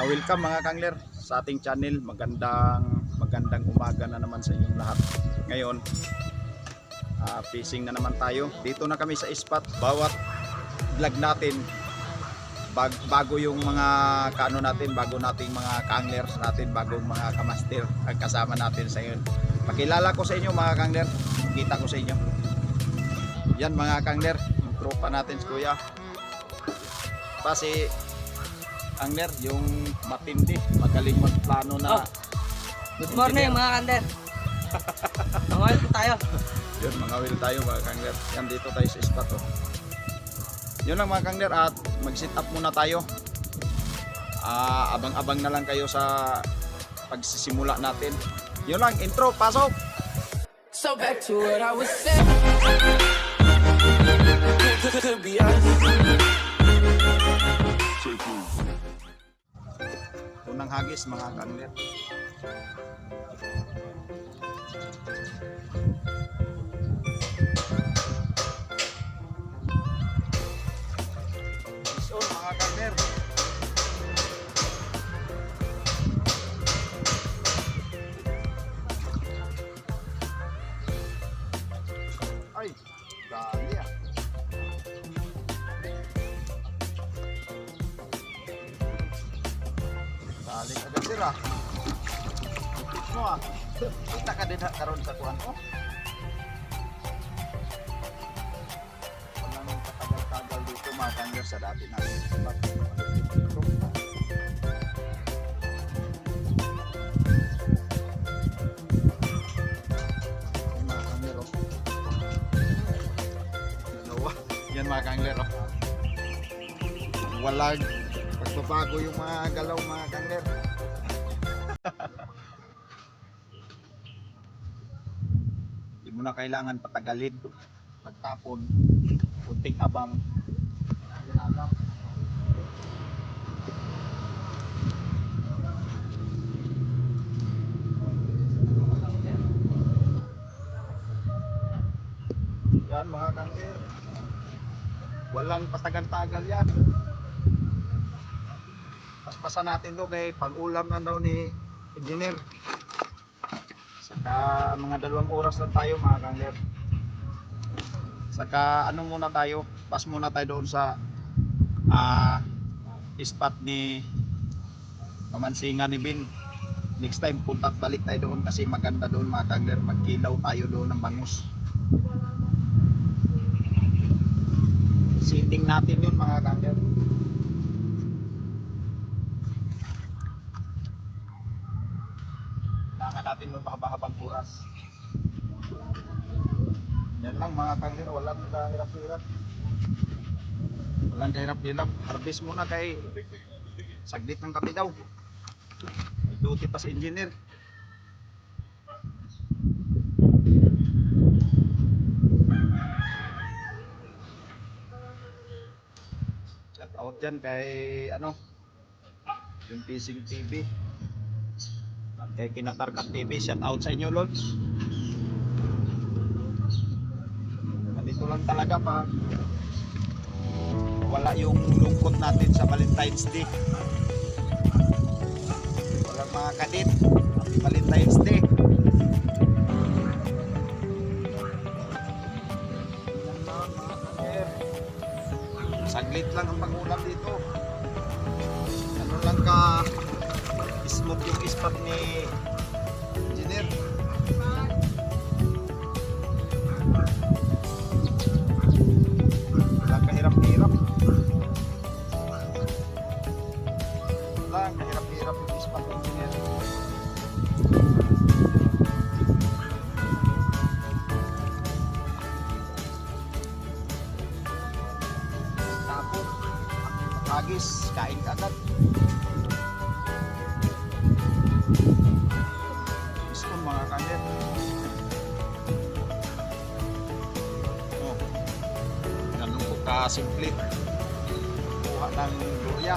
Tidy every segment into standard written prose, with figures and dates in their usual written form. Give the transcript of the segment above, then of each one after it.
Welcome mga kangler sa ating channel. Magandang umaga na naman sa inyong lahat. Ngayon, fishing na naman tayo. Dito na kami sa spot. Bawat vlog natin, bago yung mga kaano natin, bago nating mga kanglers natin, bagong mga kamaster ang kasama natin sa ngayon. Pakilala ko sa inyo mga kangler, kita ko sa inyo. Yan mga kangler, yung tropa natin si Kuya. Kasi angler, yung matindi, magaling magplano na. Good morning mga kander. Mga wheel tayo. Yun, mga wheel tayo mga kangler. Yan, dito tayo sa spot oh. Yun lang mga kangler, at mag-sit up muna tayo. Abang-abang na lang kayo sa pagsisimula natin. Yun lang, intro, pasok! So back to what I was saying. Could be us. Unang hagis mga kangler. So mga kangler, ay dali ah. Dali agad sira. Mo ah. Kita ka din karon sa kuan ko. Walang katagal-tagal dito mga kangler sa dati natin. Mga kangler oh. Dalawa. Yan mga kangler oh. Walang pagbabago yung mga galaw mga kangler. Hindi mo na kailangan patagalin. Pagtapon, kunting abang. Yan mga kangler. Walang patagal-tagal yan. Paspasan natin to kay pag-ulam na daw ni engineer. Saka mga 2 oras lang tayo mga kangler. Saka ano muna tayo, pas muna tayo doon sa spot ni Kamansingan ni Bin. Next time punta balik tayo doon kasi maganda doon mga kangler. Magkilaw tayo doon ng bangus. Sitting natin yun mga kangler. Natin ng mahaba-habang oras. Yan lang mga kangler, walang kahirap-hirap. Walang kahirap-hirap. Harvest muna kay saglit ng kape daw. May duty pa sa engineer. Shout out dyan kay yung Fishing TV. Kaya Kinatarkat TV, shout out sa inyo Lods. Ganito lang talaga pa wala yung lungkot natin sa Valentine's Day. Walang mga kadit, happy Valentine's Day. Saglit lang ang pag-ulam dito. Ano lang ka smooth yung spot ni engineer. Walang kahirap-hirap. Walang kahirap-hirap yung spot ni engineer. Tapos hagis, kain ka agad. Mga kangler. Oh. Ganun po ka-simple. Kuha ng luya.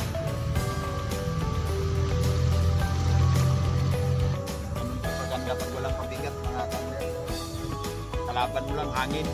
Ganun po kaganda pag walang pabigat mga kangler. Kalaban mo lang hangin.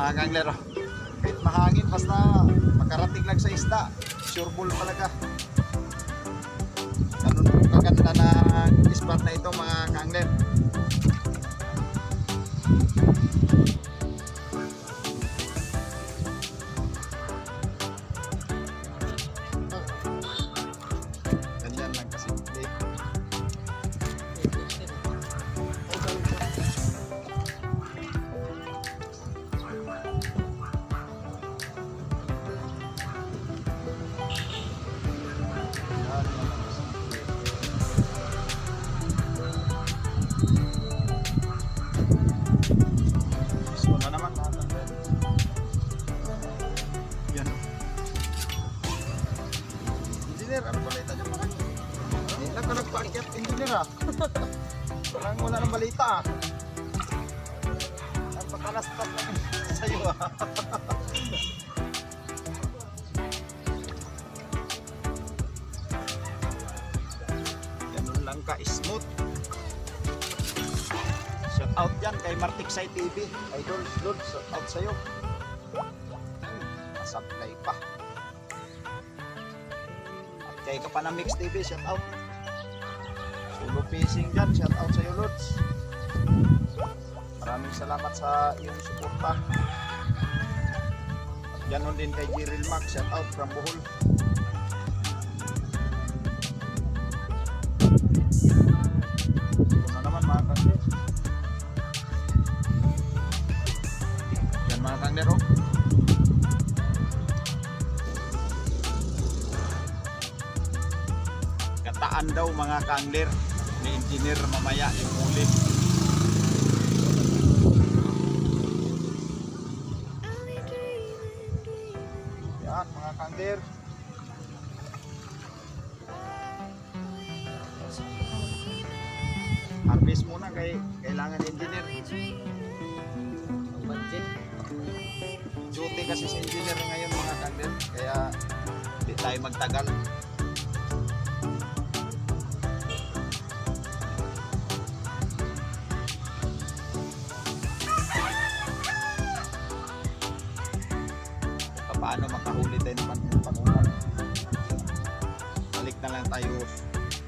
mga kangler. Oh. Kahit mahangin, basta makarating lang sa isda. Sure ball talaga. Ganun po kaganda na spot na ito mga kangler. Ganyan lang kasimple. So na naman mga kangler. Yan. Engineer, ano balita dyan mga? Hindi lang ka nagpaakyat, engineer ah. Wala nang balita ah. Napakalastat lang sa'yo ah. Ganun lang ka smooth. Shout out yan kay Martiksay TV. Idol, Lord, shout out sa'yo. Supply pa. At kay Kapanamix TV, shout out. Solo fishing dyan, shout out sa'yo, Lods. Maraming salamat sa iyong suporta. At ganon din kay Jiril Mac, shout out from Bohol. Ito na naman mga kangler. Yan mga kangler oh. Kataan daw mga kangler ni engineer mamaya yung huli. Yan mga kangler. Harvest muna kay kailangan engineer. Budget. Duty kasi sa engineer ngayon mga kangler, kaya hindi tayo magtagal. Paano makahuli tayo naman ng pangunan. Balik na lang tayo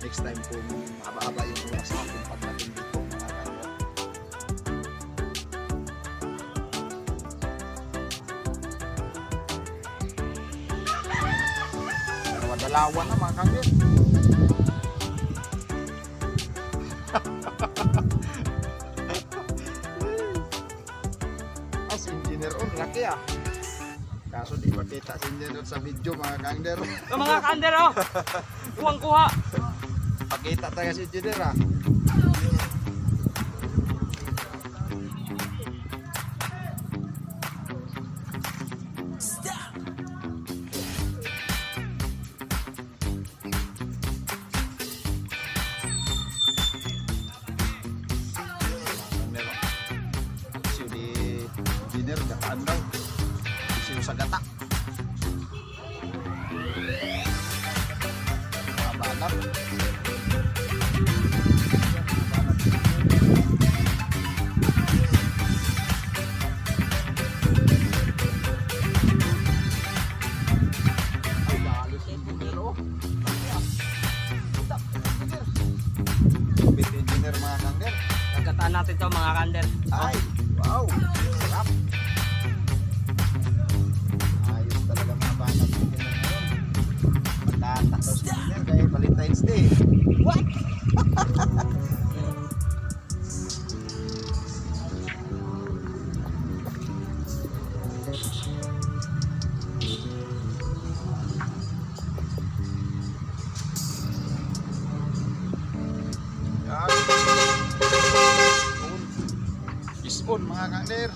next time kung mahaba-haba yung oras natin pagdating dito mga kangler. Dalawa na mga kangler. As engineer on, laki ah. Kaso di makita si engineer sa video mga kangler. Ito mga kander oh. Kuwang-kuha. Pakita tayo si engineer ah. Engineer, gataan daw. Isiyo sa gata. Mga banat. Ay, lalos yung engineer oh. Kapit engineer mga kangler. Nagkataan natin to mga kander. Ay, wow. Sarap. Ayos talaga mga banat natin ngayon. Magtatakos engineer kay Valentine's Day. What? Ispon mga kangler.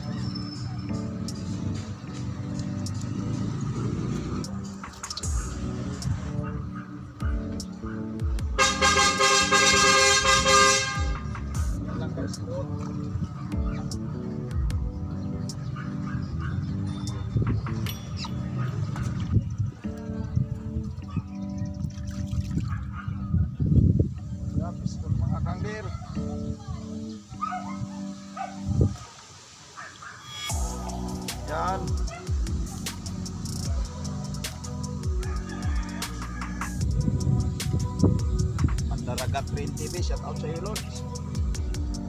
Yan lang guys. Ispon mga kangler. Yan. Mandaragat Green TV, shout out sa iyo, Lord.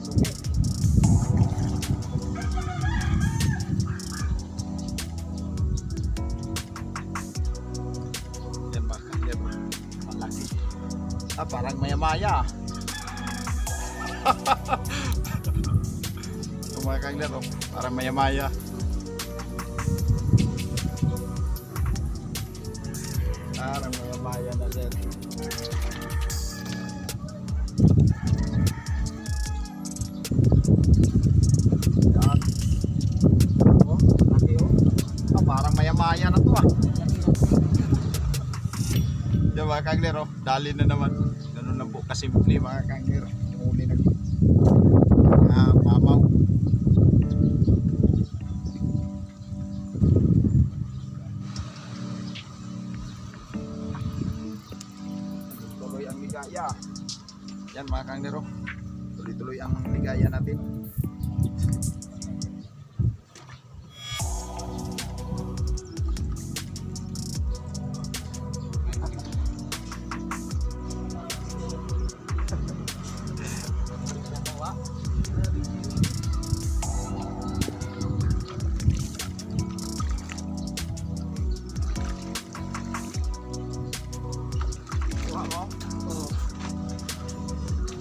Suki. Yan ba? Yan ba? Malaki. Parang maya-maya. Mga kangler, oh. Parang maya-maya. Parang maya-maya na din. Yan. Oh, laki oh. Parang maya-maya na to ah. Yan mga kangler, oh. Dali na naman. Ganun lang po kasimple mga kangler. Yung uli ng mamaw. Tuloy ang ligaya. Yan mga kangnero. Tuloy-tuloy ang ligaya natin.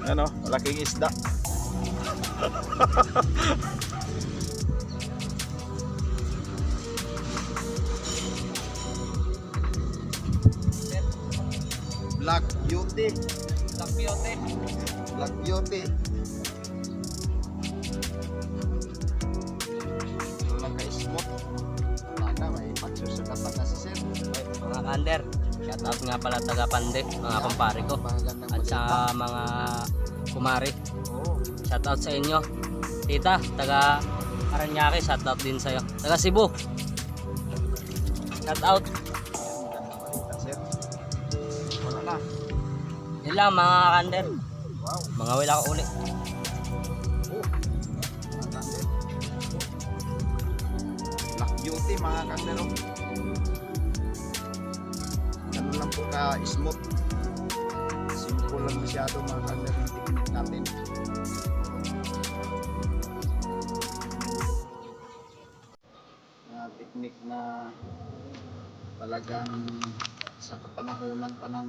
Ano, malaking isda. Black Beauty. Black Beauty. Black Beauty. Walang ka-smooth. Wala na, may pagsusukat na si Sir. Mga kander, shout out nga pala taga Pande, mga kumpare ko. At sa mga kumari, Oo. shout out sa inyo. Tita, taga Paranaque, shout out din sa'yo. Taga Cebu, shout out. Magandang balita, Sir. Wala na. Yun lang mga kander, Wow. mga wala ko uli. Oh. Mga kangler. Black Beauty mga kangler. Ganun lang po ka-smooth. Simple lang masyado mga kangler yung technique natin. Technique na talagang sa kapanahonan pa ng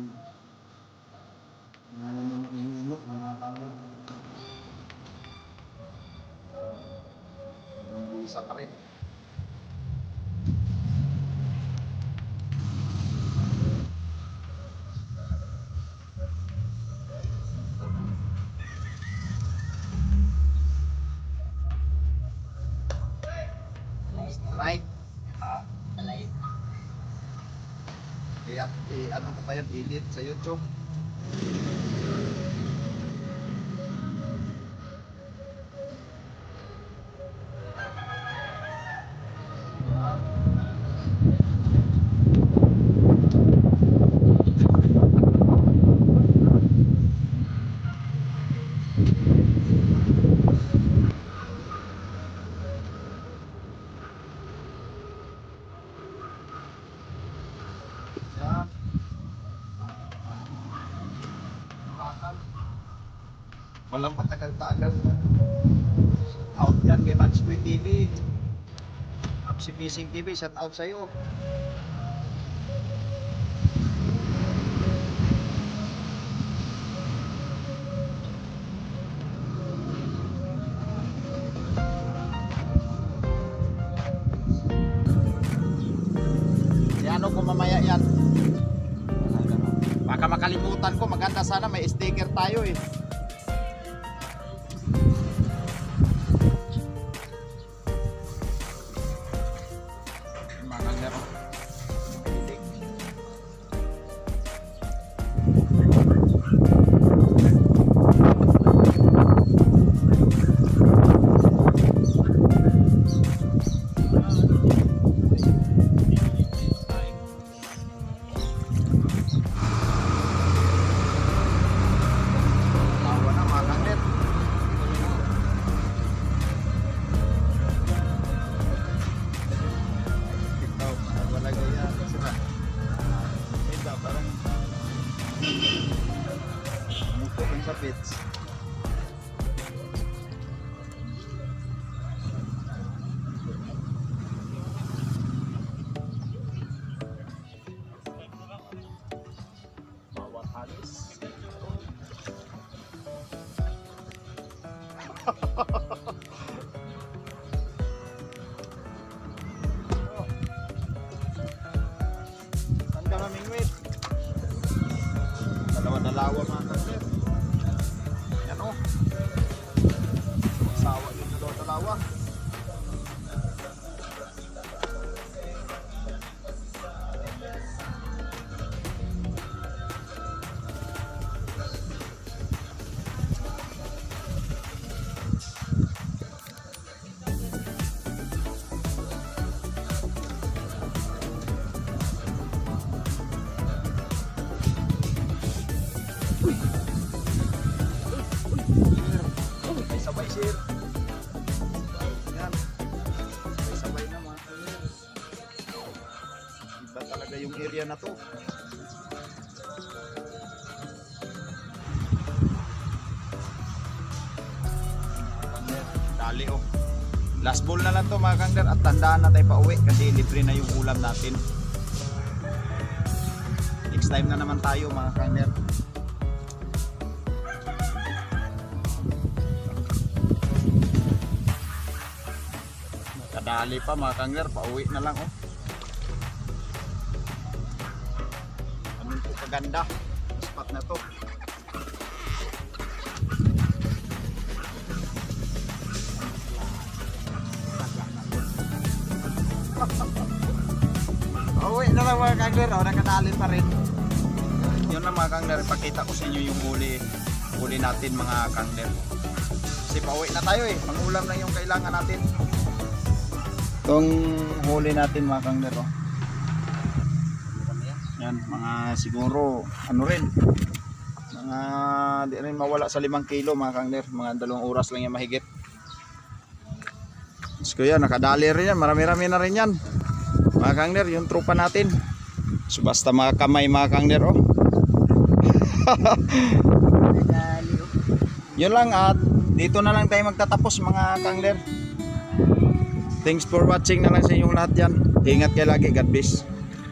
inunok mga kangler. Isa pa rin. Right. Kaya ano ko pa yan, edit sa YouTube. Yan. Walang patagal-tagal. Out yan kay Manspoy TV. Si Fishing TV, shout out sa'yo. Ano ko mamaya yan? Baka makalimutan ko, maganda sana may sticker tayo eh. Mga laro. Dalawa mga kangler. Yan o. Sawa yung dalawa. May sabay sir. Yan. May sabay na mga kangler. Iba talaga yung area na to. Kangler, dali oh. Last ball na lang to mga kangler at tandaan na tayo pa uwi kasi libre na yung ulam natin. Next time na naman tayo mga kangler. Kadali pa mga kangler, pauwi na lang oh. Anong po kaganda spot na to. Pauwi na lang mga kangler, oh, nakadali pa rin. Yun lang mga kangler, pakita ko sa inyo yung huli natin mga kangler. Kasi pauwi na tayo eh, mangulam lang yung kailangan natin. Itong huli natin mga kangler oh. Yan, mga siguro ano rin, mga di rin mawala sa 5 kilo mga kangler, mga 2 oras lang yan mahigit. So yan, nakadali rin yan, marami-rami na rin yan mga kangler, yung tropa natin. So basta mga kamay mga kangler oh. Yun lang at dito na lang tayo magtatapos mga kangler. Thanks for watching na lang sa inyong lahat yan. Ingat kayo lagi. God bless.